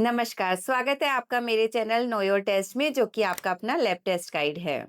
नमस्कार, स्वागत है आपका मेरे चैनल नो योर टेस्ट में, जो कि आपका अपना लैब टेस्ट गाइड है।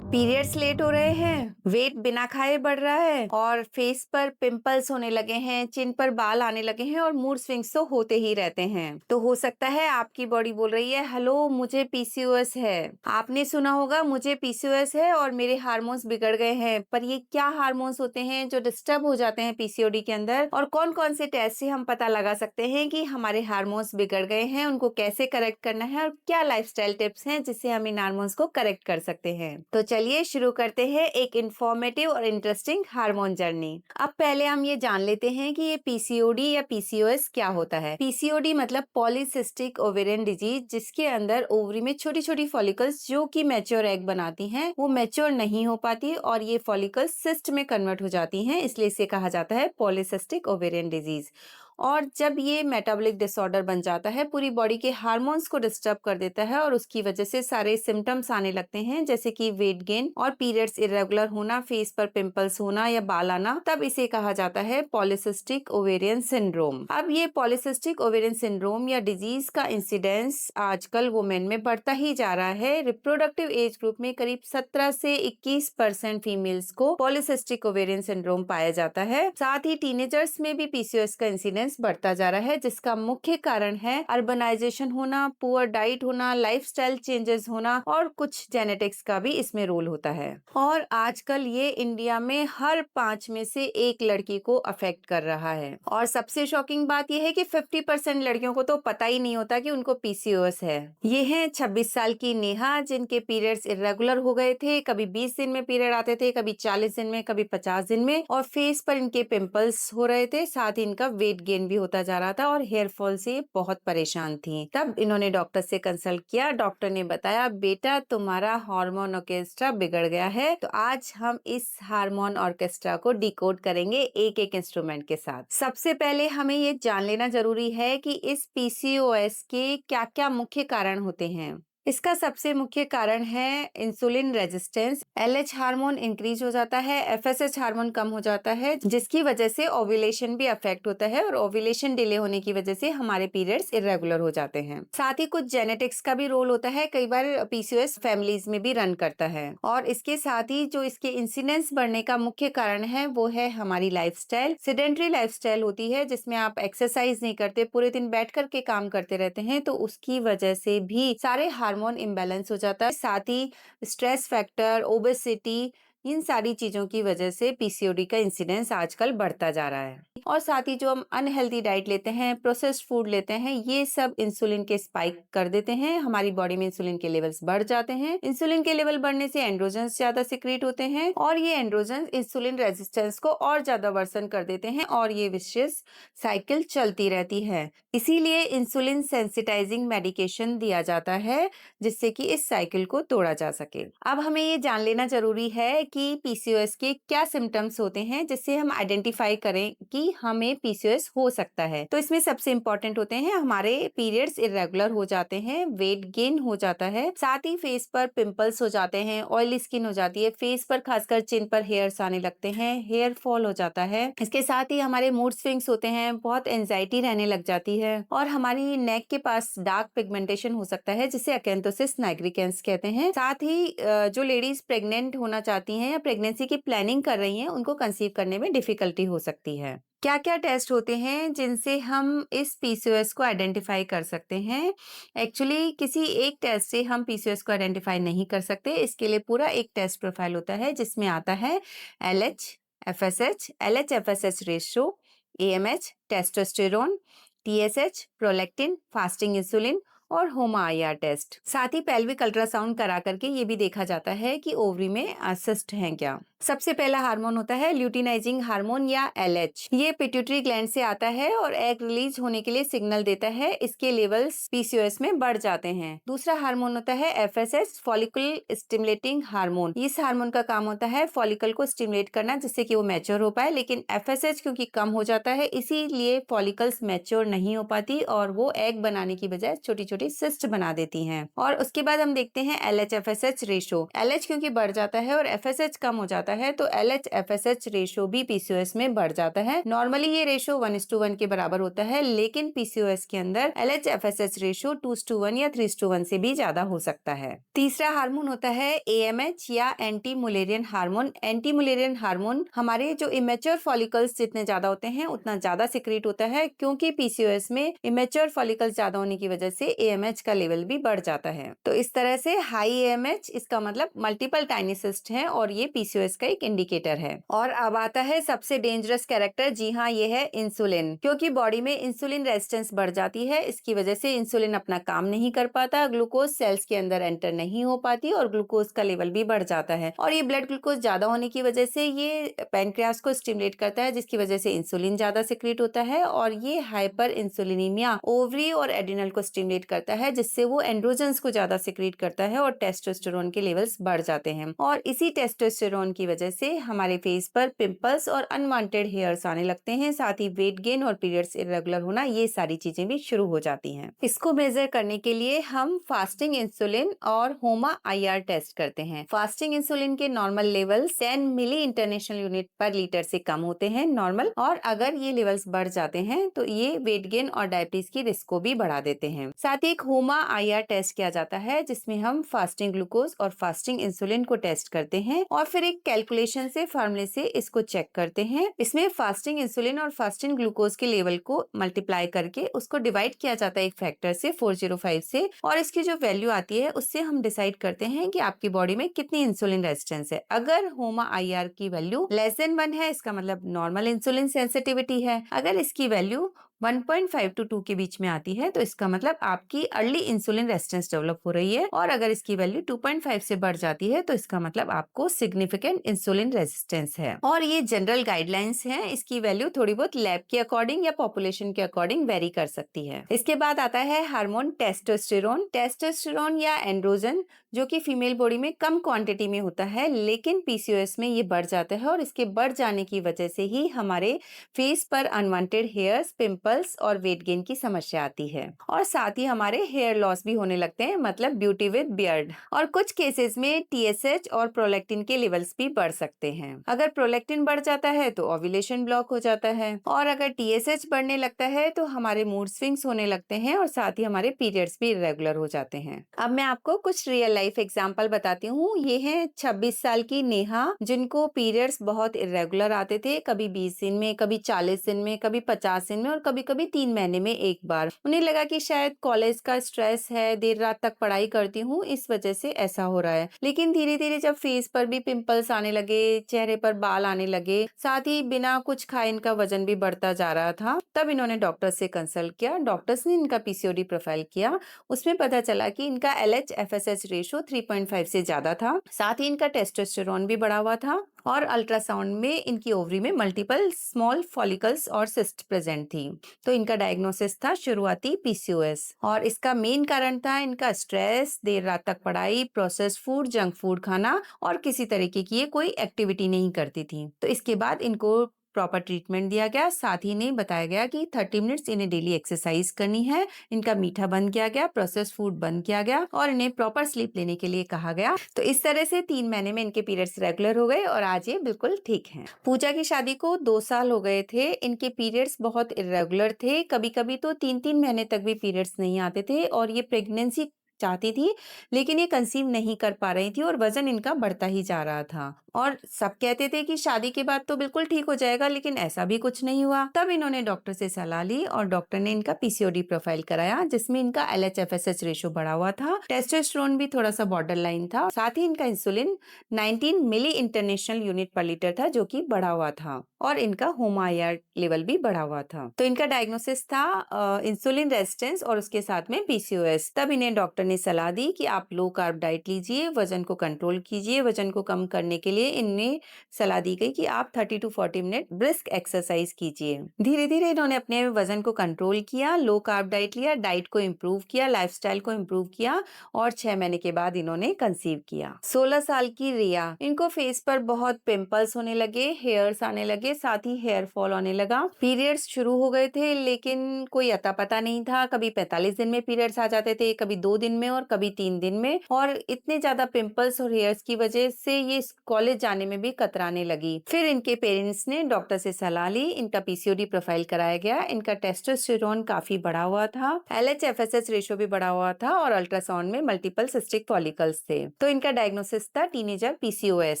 पीरियड्स लेट हो रहे हैं, वेट बिना खाए बढ़ रहा है और फेस पर पिंपल्स होने लगे हैं, चिन पर बाल आने लगे हैं और मूड स्विंग्स तो होते ही रहते हैं। तो हो सकता है आपकी बॉडी बोल रही है, हेलो मुझे पीसीओएस है। आपने सुना होगा मुझे पीसीओएस है और मेरे हार्मोन्स बिगड़ गए हैं। पर ये क्या हार्मोन्स होते हैं जो डिस्टर्ब हो जाते हैं पीसीओडी के अंदर, और कौन कौन से टेस्ट से हम पता लगा सकते हैं कि हमारे हार्मोन्स बिगड़ गए हैं, उनको कैसे करेक्ट करना है और क्या लाइफस्टाइल टिप्स हैं जिससे हम इन हार्मोन्स को करेक्ट कर सकते हैं। तो चलिए शुरू करते हैं एक इंफॉर्मेटिव और इंटरेस्टिंग हार्मोन जर्नी। अब पहले हम ये जान लेते हैं कि ये पीसीओडी या पीसीओएस क्या होता है। पीसीओडी मतलब पॉलीसिस्टिक ओवेरियन डिजीज, जिसके अंदर ओवरी में छोटी छोटी फॉलिकल्स जो कि मैच्योर एग बनाती हैं, वो मैच्योर नहीं हो पाती और ये फॉलिकल्स सिस्ट में कन्वर्ट हो जाती हैं, इसलिए इसे कहा जाता है पॉलीसिस्टिक ओवेरियन डिजीज। और जब ये मेटाबॉलिक डिसऑर्डर बन जाता है, पूरी बॉडी के हार्मोन्स को डिस्टर्ब कर देता है और उसकी वजह से सारे सिम्टम्स आने लगते हैं, जैसे कि वेट गेन और पीरियड्स इरेगुलर होना, फेस पर पिंपल्स होना या बाल आना। तब इसे कहा जाता है पॉलीसिस्टिक ओवेरियन सिंड्रोम। अब ये पॉलीसिस्टिक ओवेरियन सिंड्रोम या डिजीज का इंसिडेंस आजकल वुमेन में बढ़ता ही जा रहा है। रिप्रोडक्टिव एज ग्रुप में करीब 17 से 21% फीमेल्स को पॉलीसिस्टिक ओवेरियन सिंड्रोम पाया जाता है। साथ ही टीनेजर्स में भी पीसीओएस का इंसिडेंस बढ़ता जा रहा है, जिसका मुख्य कारण है अर्बनाइजेशन होना, पुअर डाइट होना, लाइफस्टाइल चेंजेस होना और कुछ जेनेटिक्स का भी इसमें रोल होता है। और आजकल ये इंडिया में हर 5 में से एक लड़की को अफेक्ट कर रहा है। और सबसे शॉकिंग बात यह है कि 50% लड़कियों को तो पता ही नहीं होता कि उनको पीसीओएस है। ये है 26 साल की नेहा, जिनके पीरियड्स इरेगुलर हो गए थे। कभी 20 दिन में पीरियड आते थे, कभी 40 दिन में, कभी 50 दिन में, और फेस पर इनके पिंपल्स हो रहे थे। साथ ही इनका वेट गेन भी होता जा रहा था और हेयर फॉल से बहुत परेशान थी। तब इन्होंने डॉक्टर से कंसल्ट किया। डॉक्टर ने बताया, बेटा तुम्हारा हार्मोन ऑर्केस्ट्रा बिगड़ गया है। तो आज हम इस हार्मोन ऑर्केस्ट्रा को डिकोड करेंगे एक एक इंस्ट्रूमेंट के साथ। सबसे पहले हमें ये जान लेना जरूरी है कि इस पीसीओएस के क्या क्या मुख्य कारण होते हैं। इसका सबसे मुख्य कारण है insulin resistance. LH hormone increase हो जाता है, एफएसएच हार्मोन कम हो जाता है, जिसकी वजह से ओव्यूलेशन भी अफेक्ट होता है और ओव्यूलेशन डिले होने की वजह से हमारे पीरियड्स इरेगुलर हो जाते हैं। साथ ही कुछ जेनेटिक्स का भी रोल होता है, कई बार पीसीओएस फैमिलीज में भी रन करता है। और इसके साथ ही जो इसके इंसिडेंस बढ़ने का मुख्य कारण है वो है हमारी लाइफस्टाइल। सेडेंटरी लाइफस्टाइल होती है, जिसमें आप एक्सरसाइज नहीं करते, पूरे दिन बैठ करके काम करते रहते हैं, तो उसकी वजह से भी सारे हार्मोन इम्बैलेंस हो जाता है। साथ ही स्ट्रेस फैक्टर, ओबेसिटी, इन सारी चीजों की वजह से पीसीओडी का इंसिडेंस आजकल बढ़ता जा रहा है। और साथ ही जो हम अनहेल्दी डाइट लेते हैं, प्रोसेस्ड फूड लेते हैं, ये सब इंसुलिन के स्पाइक कर देते हैं। हमारी बॉडी में इंसुलिन के लेवल्स बढ़ जाते हैं। इंसुलिन के लेवल बढ़ने से एंड्रोजन्स ज्यादा सिक्रीट होते हैं और ये एंड्रोजन्स इंसुलिन रेजिस्टेंस को और ज्यादा वर्सन कर देते हैं और ये विशियस साइकिल चलती रहती है। इसीलिए इंसुलिन सेंसिटाइजिंग मेडिकेशन दिया जाता है, जिससे कि इस साइकिल को तोड़ा जा सके। अब हमें ये जान लेना जरूरी है कि पीसीओएस के क्या सिम्टम्स होते हैं, जिससे हम आइडेंटिफाई करें कि हमें पीसीओएस हो सकता है। तो इसमें सबसे इंपॉर्टेंट होते हैं हमारे पीरियड्स इरेगुलर हो जाते हैं, वेट गेन हो जाता है, साथ ही फेस पर पिंपल्स हो जाते हैं, ऑयली स्किन हो जाती है, फेस पर खासकर चिन पर हेयर्स आने लगते हैं, हेयर फॉल हो जाता है। इसके साथ ही हमारे मूड स्विंग्स होते हैं, बहुत एंजाइटी रहने लग जाती है और हमारी नेक के पास डार्क पिगमेंटेशन हो सकता है, जिसे अकेंथोसिस नाइग्रिकेंस कहते हैं। साथ ही जो लेडीज प्रेग्नेंट होना चाहती हैं या प्रेगनेंसी की प्लानिंग कर रही हैं, उनको कंसीव करने में डिफिकल्टी हो सकती है। क्या क्या टेस्ट होते हैं जिनसे हम इस पीसीओएस को आइडेंटिफाई कर सकते हैं? एक्चुअली किसी एक टेस्ट से हम पीसीओएस को आइडेंटिफाई नहीं कर सकते। इसके लिए पूरा एक टेस्ट प्रोफाइल होता है, जिसमें आता है LH, FSH, LH FSH ratio, AMH, testosterone, TSH, prolactin, fasting insulin और होमा-आईआर टेस्ट। साथ ही पेल्विक अल्ट्रासाउंड करा करके ये भी देखा जाता है कि ओवरी में सिस्ट हैं क्या। सबसे पहला हार्मोन होता है ल्यूटिनाइजिंग हार्मोन या एलएच। ये पिट्यूटरी ग्लैंड से आता है और एग रिलीज होने के लिए सिग्नल देता है। इसके लेवल्स पीसीओएस में बढ़ जाते हैं। दूसरा हार्मोन होता है एफएसएच, फॉलिकल स्टिमुलेटिंग हार्मोन। इस हार्मोन का काम होता है फॉलिकल को स्टिमुलेट करना, जिससे कि वो मैच्योर हो पाए, लेकिन एफएसएच क्योंकि कम हो जाता है, इसीलिए फॉलिकल्स मैच्योर नहीं हो पाती और वो एग बनाने की बजाय छोटी छोटी सिस्ट बना देती हैं। और उसके बाद हम देखते हैं एलएच एफएसएच रेशो। एलएच क्योंकि बढ़ जाता है और एफएसएच कम हो जाता है तो LH-FSH रेशो भी पीसीओएस में बढ़ जाता है। नॉर्मली ये रेशो 1:1 के बराबर होता है, लेकिन पीसीओएस के अंदर LH-FSH रेशो 2:1 या 3:1 से भी ज्यादा हो सकता है। तीसरा हार्मोन होता है AMH या anti Mullerian hormone. Anti Mullerian hormone हमारे जो इमेच्योर फॉलिकल्स जितने ज्यादा होते हैं उतना ज्यादा सिक्रीट होता है, क्योंकि पीसीओएस में इमेच्योर फॉलिकल्स ज्यादा होने की वजह से AMH का लेवल भी बढ़ जाता है। तो इस तरह से हाई AMH इसका मतलब मल्टीपल टाइनी सिस्ट है और ये पीसीओएस का एक इंडिकेटर है। और अब आता है सबसे डेंजरस कैरेक्टर, जी हाँ, ये है इंसुलिन। क्योंकि बॉडी में इंसुलिन रेजिस्टेंस बढ़ जाती है, इसकी वजह से इंसुलिन अपना काम नहीं कर पाता, ग्लूकोज सेल्स के अंदर एंटर नहीं हो पाती और ग्लूकोज का लेवल भी बढ़ जाता है। और ये ब्लड ग्लूकोज ज्यादा होने की वजह से ये पैनक्रियास को स्टिमुलेट करता है, जिसकी वजह से इंसुलिन ज्यादा सिक्रीट होता है और ये हाइपर इंसुलिनीमिया ओवरी और एड्रिनल को स्टिमुलेट करता है, जिससे वो एंड्रोजन्स को ज्यादा सिक्रीट करता है और टेस्टोस्टेरोन के लेवल्स बढ़ जाते हैं। और इसी टेस्टोस्टेरोन की वजह से हमारे फेस पर पिंपल्स और अनवांटेड हेयर्स आने लगते हैं, साथ ही वेट गेन और पीरियड्स इरेगुलर होना, ये सारी चीजें भी शुरू हो जाती हैं। इसको मेजर करने के लिए हम फास्टिंग इंसुलिन और होमा IR टेस्ट करते हैं। फास्टिंग इंसुलिन के नॉर्मल लेवल 10 मिली इंटरनेशनल यूनिट पर लीटर से कम होते हैं नॉर्मल, और अगर ये लेवल्स बढ़ जाते हैं तो ये वेट गेन और डायबिटीज की रिस्क को भी बढ़ा देते हैं। साथ ही एक होमा IR टेस्ट किया जाता है, जिसमें हम फास्टिंग ग्लूकोज और फास्टिंग इंसुलिन को टेस्ट करते हैं और फिर एक कैलकुलेशन से फार्मूले से इसको चेक करते हैं। इसमें फास्टिंग इंसुलिन और फास्टिंग ग्लूकोज के लेवल को मल्टीप्लाई करके उसको डिवाइड किया जाता है एक फैक्टर से 405 से, और इसकी जो वैल्यू आती है उससे हम डिसाइड करते हैं कि आपकी बॉडी में कितनी इंसुलिन रेजिस्टेंस है। अगर होमा IR की वैल्यू लेस देन 1 है, इसका मतलब नॉर्मल इंसुलिन सेंसिटिविटी है। अगर इसकी वैल्यू 1.5 to 2 के बीच में आती है तो इसका मतलब आपकी अर्ली इंसुलिन रेजिस्टेंस डेवलप हो रही है, और अगर इसकी वैल्यू 2.5 से बढ़ जाती है तो इसका मतलब आपको सिग्निफिकेंट इंसुलिन रेजिस्टेंस है। और ये जनरल गाइडलाइंस हैं, इसकी वैल्यू थोड़ी बहुत लैब के अकॉर्डिंग या पॉपुलेशन के अकॉर्डिंग वेरी कर सकती है। इसके बाद आता है हार्मोन टेस्टोस्टेरोन। टेस्टोस्टेरोन या एंड्रोजन, जो कि फीमेल बॉडी में कम क्वांटिटी में होता है, लेकिन पीसीओएस में ये बढ़ जाता है और इसके बढ़ जाने की वजह से ही हमारे फेस पर अनवांटेड हेयर्स, पिंपल्स और वेट गेन की समस्या आती है। और साथ ही हमारे हेयर लॉस भी होने लगते हैं, मतलब ब्यूटी विद बियर्ड। और कुछ केसेस में TSH और प्रोलैक्टिन के लेवल्स भी बढ़ सकते हैं। अगर प्रोलैक्टिन बढ़ जाता है तो ओव्यूलेशन ब्लॉक हो जाता है, और अगर TSH बढ़ने लगता है तो हमारे मूड स्विंग्स होने लगते हैं और साथ ही हमारे पीरियड्स भी इरेगुलर हो जाते हैं। अब मैं आपको कुछ रियल लाइफ एग्जांपल बताती हूँ। ये है 26 साल की नेहा, जिनको पीरियड्स बहुत इरेगुलर आते थे, कभी 20 दिन में, कभी 40 दिन में, कभी 50 दिन में और कभी कभी 3 महीने में एक बार। उन्हें लगा कि शायद कॉलेज का स्ट्रेस है, देर रात तक पढ़ाई करती हूँ, इस वजह से ऐसा हो रहा है। लेकिन धीरे धीरे जब फेस पर भी पिंपल्स आने लगे, चेहरे पर बाल आने लगे, साथ ही बिना कुछ खाए इनका वजन भी बढ़ता जा रहा था, तब इन्होंने डॉक्टर से कंसल्ट किया। डॉक्टर्स ने इनका पीसीओडी प्रोफाइल किया, उसमें पता चला कि इनका LH-FSH रेशो 3.5 से ज्यादा था, साथ ही इनका टेस्टोस्टेरोन भी बढ़ा हुआ था, और अल्ट्रासाउंड में इनकी ओवरी में मल्टीपल स्मॉल फॉलिकल्स और सिस्ट प्रेजेंट थी। तो इनका डायग्नोसिस था शुरुआती पीसीओएस, और इसका मेन कारण था इनका स्ट्रेस, देर रात तक पढ़ाई, प्रोसेस्ड फूड, जंक फूड खाना, और किसी तरीके की ये कोई एक्टिविटी नहीं करती थी। तो इसके बाद इनको प्रॉपर ट्रीटमेंट दिया गया, साथ ही इन्हें बताया गया कि 30 मिनट्स इन्हें डेली एक्सरसाइज करनी है, इनका मीठा बंद किया गया, प्रोसेस्ड फूड बंद किया गया, और इन्हें प्रॉपर स्लीप लेने के लिए कहा गया। तो इस तरह से 3 महीने में इनके पीरियड्स रेगुलर हो गए और आज ये बिल्कुल ठीक हैं। पूजा की शादी को 2 साल हो गए थे, इनके पीरियड्स बहुत इरेगुलर थे, कभी कभी तो 3-3 महीने तक भी पीरियड्स नहीं आते थे, और ये प्रेगनेंसी चाहती थी लेकिन ये कंसीव नहीं कर पा रही थी और वजन इनका बढ़ता ही जा रहा था। और सब कहते थे कि शादी के बाद तो बिल्कुल ठीक हो जाएगा, लेकिन ऐसा भी कुछ नहीं हुआ। तब इन्होंने डॉक्टर से सलाह ली और डॉक्टर ने इनका पीसीओडी प्रोफाइल कराया, जिसमें इनका LH-FSH रेशो बढ़ा हुआ था, टेस्टोस्टेरोन भी थोड़ा सा बॉर्डर लाइन था, साथ ही इनका इंसुलिन 19 मिली इंटरनेशनल यूनिट पर लीटर था, जो कि बढ़ा हुआ था, और इनका होमा IR लेवल भी बढ़ा हुआ था। तो इनका डायग्नोसिस था इंसुलिन रेजिस्टेंस और उसके साथ में पीसीओएस। तब इन्हें डॉक्टर ने सलाह दी कि आप लो कार्ब डाइट लीजिए, वजन को कंट्रोल कीजिए। वजन को कम करने के लिए इन्हें सलाह दी गई कि आप 30 to 40 मिनट ब्रिस्क एक्सरसाइज कीजिए। धीरे धीरे इन्होंने अपने वजन को कंट्रोल किया, लो कार्ब डाइट लिया, डाइट को इम्प्रूव किया, लाइफस्टाइल को इम्प्रूव किया, और 6 महीने के बाद इन्होंने कंसीव किया। 16 साल की रिया, इनको फेस पर बहुत पिंपल्स होने लगे, हेयर्स आने लगे, साथ ही हेयर फॉल होने लगा। पीरियड्स शुरू हो गए थे लेकिन कोई अता पता नहीं था, कभी 45 दिन में पीरियड्स आ जाते थे, कभी 2 दिन में और कभी 3 दिन में, और इतने ज्यादा पिंपल्स और हेयर्स की वजह से ये कॉलेज जाने में भी कतराने लगी। फिर इनके पेरेंट्स ने डॉक्टर से सलाह ली, इनका पीसीओडी प्रोफाइल कराया गया, इनका टेस्टोस्टेरोन काफी बढ़ा हुआ था, LH-FSH रेशो भी बढ़ा हुआ था और अल्ट्रासाउंड में मल्टीपल सिस्टिक फॉलिकल्स थे। तो इनका डायग्नोसिस था टीनेजर PCOS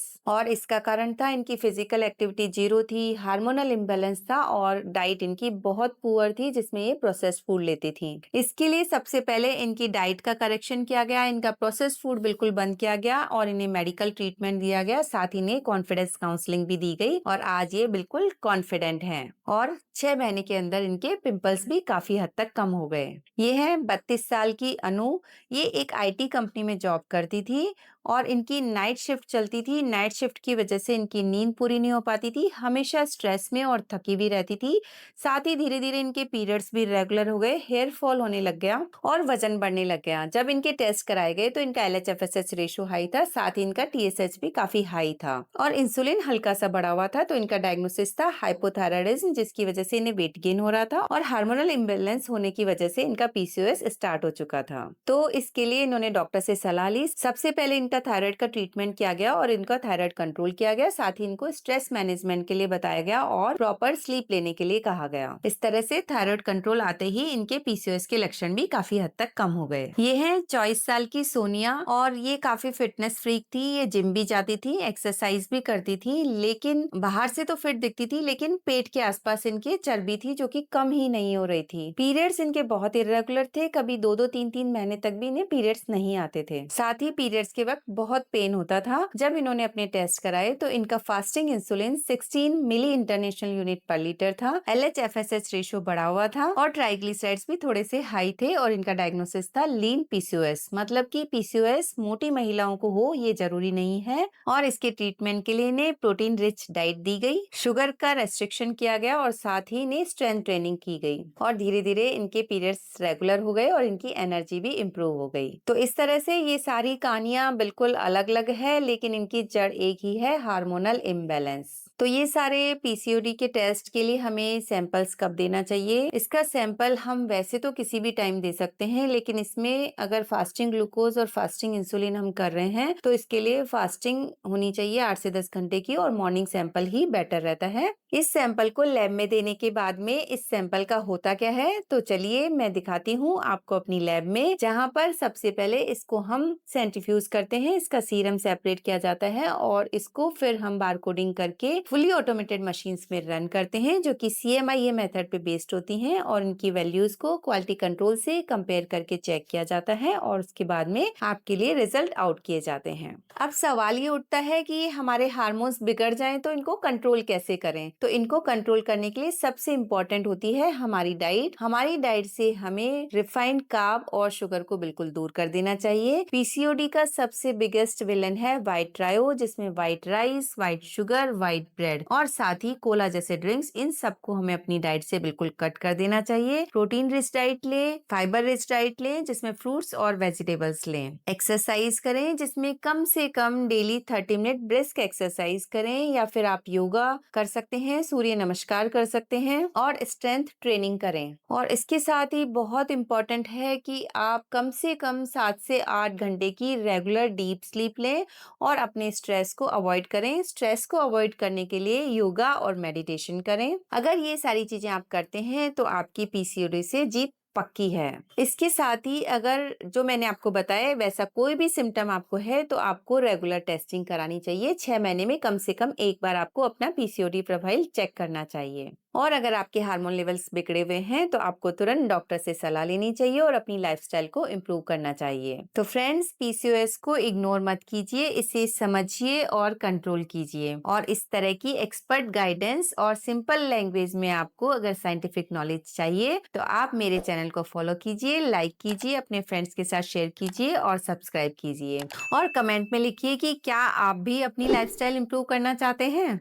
और इसका कारण था इनकी फिजिकल एक्टिविटी 0 थी, हार्मोनल इम्बैलेंस था और डाइट इनकी बहुत पुअर थी जिसमें ये प्रोसेस्ड फूड लेती थी। इसके लिए सबसे पहले इनकी डाइट का करेक्शन किया गया, इनका प्रोसेस्ड फूड बिल्कुल बंद किया गया और इन्हें मेडिकल ट्रीटमेंट दिया गया, साथ ही इन्हें कॉन्फिडेंस काउंसलिंग भी दी गई और आज ये बिल्कुल कॉन्फिडेंट हैं और 6 महीने के अंदर इनके पिंपल्स भी काफी हद तक कम हो गए। ये है 32 साल की अनु, ये एक IT कंपनी में जॉब करती थी और इनकी नाइट शिफ्ट चलती थी। नाइट शिफ्ट की वजह से इनकी नींद पूरी नहीं हो पाती थी, हमेशा स्ट्रेस में और थकी भी रहती थी। साथ ही धीरे धीरे इनके पीरियड्स भी रेगुलर हो गए, हेयर फॉल होने लग गया और वजन बढ़ने लग गया। जब इनके टेस्ट कराए गए तो इनका LH-FSH रेशो हाई था, साथ ही इनका TSH भी काफी हाई था और इंसुलिन हल्का सा बढ़ा हुआ था। तो इनका डायग्नोसिस था हाइपोथायराइडिज्म, जिसकी वजह से इन्हें वेट गेन हो रहा था और हार्मोनल इम्बैलेंस होने की वजह से इनका PCOS स्टार्ट हो चुका था। तो इसके लिए इन्होंने डॉक्टर से सलाह ली। सबसे पहले इनका थायराइड का ट्रीटमेंट किया गया और इनका थायराइड कंट्रोल किया गया, साथ ही इनको स्ट्रेस मैनेजमेंट के लिए बताया गया और प्रॉपर स्लीप लेने के लिए कहा गया। इस तरह से थायराइड कंट्रोल आते ही इनके PCOS के लक्षण भी काफी हद तक कम हो गए। ये है 24 साल की सोनिया और ये काफी फिटनेस फ्रीक थी, ये जिम भी जाती थी, एक्सरसाइज भी करती थी, लेकिन बाहर से तो फिट दिखती थी लेकिन पेट के आसपास इनके चर्बी थी जो कि कम ही नहीं हो रही थी। पीरियड्स इनके बहुत इरेगुलर थे, कभी 2-2 3-3 महीने तक भी इन्हें पीरियड्स नहीं आते थे। साथ ही पीरियड्स के वक्त बहुत पेन होता था। जब इन्होंने अपने टेस्ट कराए तो इनका फास्टिंग इंसुलिन 16 मिली इंटरनेशनल यूनिट पर लीटर था, LH-FSH रेशो बढ़ा हुआ था और ट्राइग्लिसराइड्स भी थोड़े से हाई थे और इनका डायग्नोसिस था लीन PCOS, मतलब कि PCOS मोटी महिलाओं को हो ये जरूरी नहीं है और इसके ट्रीटमेंट के लिए इन्हें प्रोटीन रिच डाइट दी गई, शुगर का रेस्ट्रिक्शन किया गया और साथ ही इन्हें स्ट्रेंथ ट्रेनिंग की गई और धीरे धीरे इनके पीरियड्स रेगुलर हो गए और इनकी एनर्जी भी इम्प्रूव हो गई। तो इस तरह से ये सारी कहानियां बिल्कुल अलग अलग है लेकिन इनकी जड़ एक ही है, हार्मोनल इम्बैलेंस। तो ये सारे PCOD के टेस्ट के लिए हमें सैंपल्स कब देना चाहिए? इसका सैंपल हम वैसे तो किसी भी टाइम दे सकते हैं, लेकिन इसमें अगर फास्टिंग ग्लूकोज और फास्टिंग इंसुलिन हम कर रहे हैं तो इसके लिए फास्टिंग होनी चाहिए 8 से 10 घंटे की और मॉर्निंग सैंपल ही बेटर रहता है। इस सैंपल को लैब में देने के बाद में इस सैंपल का होता क्या है, तो चलिए मैं दिखाती हूँ आपको अपनी लैब में, जहाँ पर सबसे पहले इसको हम सेंट्रीफ्यूज करते हैं, इसका सीरम सेपरेट किया जाता है और इसको फिर हम बारकोडिंग करके फुली ऑटोमेटेड मशीन्स में रन करते हैं जो कि CMIA मेथड पे बेस्ड होती हैं और इनकी वैल्यूज को क्वालिटी कंट्रोल से कंपेयर करके चेक किया जाता है और उसके बाद में आपके लिए रिजल्ट आउट किए जाते हैं। अब सवाल ये उठता है कि हमारे हार्मोन्स बिगड़ जाएं तो इनको कंट्रोल कैसे करें? तो इनको कंट्रोल करने के लिए सबसे इम्पोर्टेंट होती है हमारी डाइट। हमारी डाइट से हमें रिफाइंड कार्ब और शुगर को बिल्कुल दूर कर देना चाहिए। PCOD का सबसे बिगेस्ट विलन है व्हाइट ट्रायो, जिसमें white rice, white sugar, white bread और साथ ही कोला जैसे ड्रिंक्स, इन सबको हमें अपनी डाइट से बिल्कुल कट कर देना चाहिए। प्रोटीन रिच डाइट लें, फाइबर रिच डाइट लें जिसमें फ्रूट्स और वेजिटेबल्स लें। एक्सरसाइज करें जिसमें कम से कम डेली 30 मिनट ब्रिस्क एक्सरसाइज करें या फिर आप योगा कर सकते हैं, सूर्य नमस्कार कर सकते हैं और स्ट्रेंथ ट्रेनिंग करें। और इसके साथ ही बहुत इंपॉर्टेंट है कि आप कम से कम 7 से 8 घंटे की रेगुलर डीप स्लीप लें और अपने स्ट्रेस को अवॉइड करें। स्ट्रेस को अवॉइड करने के लिए योगा और मेडिटेशन करें। अगर ये सारी चीजें आप करते हैं तो आपकी PCOD से जीत पक्की है। इसके साथ ही अगर जो मैंने आपको बताया वैसा कोई भी सिम्टम आपको है तो आपको रेगुलर टेस्टिंग करानी चाहिए। 6 महीने में कम से कम एक बार आपको अपना PCOD प्रोफाइल चेक करना चाहिए। और अगर आपके हार्मोन लेवल्स बिगड़े हुए हैं तो आपको तुरंत डॉक्टर से सलाह लेनी चाहिए और अपनी लाइफस्टाइल को इम्प्रूव करना चाहिए। तो फ्रेंड्स, PCOS को इग्नोर मत कीजिए, इसे समझिए और कंट्रोल कीजिए। और इस तरह की एक्सपर्ट गाइडेंस और सिंपल लैंग्वेज में आपको अगर साइंटिफिक नॉलेज चाहिए तो आप मेरे चैनल को फॉलो कीजिए, लाइक कीजिए, अपने फ्रेंड्स के साथ शेयर कीजिए और सब्सक्राइब कीजिए। और कमेंट में लिखिए कि क्या आप भी अपनी लाइफस्टाइल इम्प्रूव करना चाहते हैं।